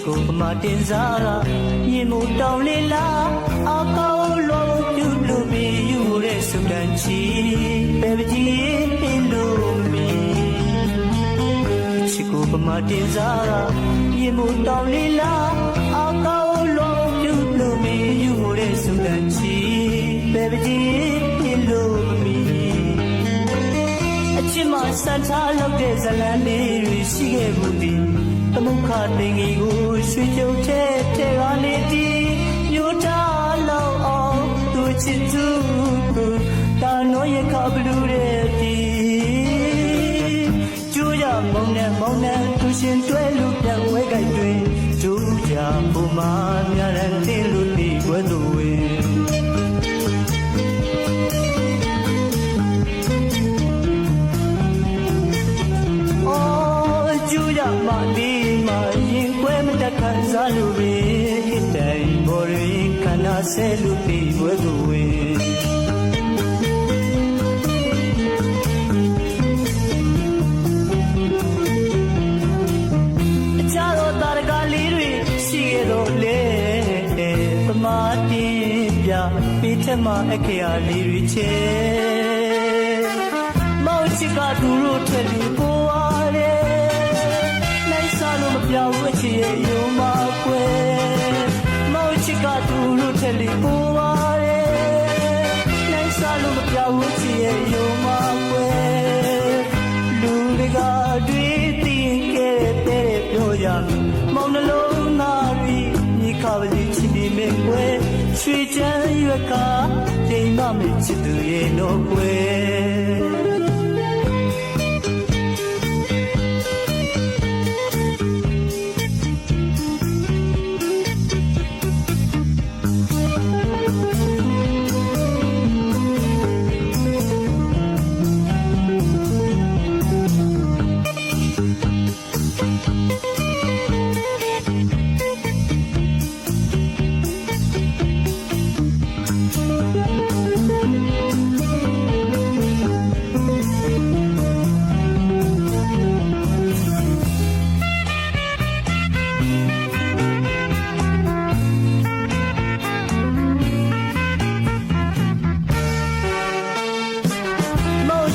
ကိုပမာတင်စားကရင်မို့တောင်းလေးလားအကောင်းလုံးပြုလို့မီယူတဲ့စုတန်ချီပဲပကြီးပင်လို့မီချစ်ကိုပမာတင်စားကရင်မို့တောင်းလေးလားအကောင်းလုံးပြုလို့မီယူတဲ့စုတန်ချီပဲပကြီးပင်လို့မီအချစ်မဆန်ချလောက်တဲ့ဇလန်လေးတွေရှိခဲ့ဘူးဒီသမုခတင်ကြီးကိုရွှေကြုံထဲကနေဒီမြို့သားလောက်အောင်သူချစ်သူတာနောရခဘလူတဲ့ဒီကျိုးရမောင်နဲ့သူရှင်တွဲလူပြန်ဝဲကြိုက်တွင်ကျိုးကြပုံမှန်များတဲ့တင်းလူဒီဘွဲသူဝင်မဒီမရင်ခွဲမတတ်ခံစားလို့ပဲတိုင်ဘော်ရင်ခန္ဓာဆဲလို့ပြီးဝဲကိုဝင်အကြတော့တာရကလေးတွေရှိခဲ့တော့လေပမာတင်ပြပေးထမအခရာလေးတွေချဲမောင်ချစ်ကသူတို့ထက်ပြီးကိုဝါတယ်လို့မပြောင်းအချစ်ရဲ့ယုံမှာကွယ်မောင်ချစ်ကသူတို့ထက်လီပိုးပါတယ်နိုင်စားလို့မပြောင်းအချစ်ရဲ့ယုံမှာကွယ်လူတွေကတွေ့တင်ခဲ့တဲ့ပြောရမောင်နှလုံးသားရီမိခါပလီချစ်နေမဲ့ကွယ်ရွှေချမ်းရွက်ကချိန်မမေ့ချစ်သူရဲ့တော့ကွယ်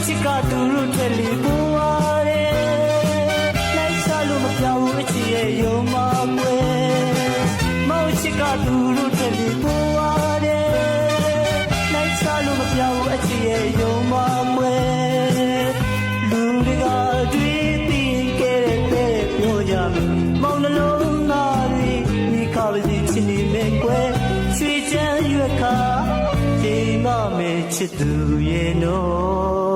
ချစ်ကသူတို့ထက်လီပိုးပါတယ်နိုင်စားလို့မပြောင်းဘူးအချစ်ရဲ့ယုံမှာကွယ်မောင်ချစ်ကသူတို့ထက်လီပိုးပါတယ်နိုင်စားလို့မပြောင်းဘူးအချစ်ရဲ့ယုံမှာကွယ်လူတွေကတွေ့တင်ခဲ့တဲ့ပြောကြမယ်မောင်နှလုံးသားတွေမိခါပစီချစ်နေမဲ့ကွယ်ရွှေချမ်းရွက်ခါချိန်မမဲ့ချစ်သူရဲ့နော်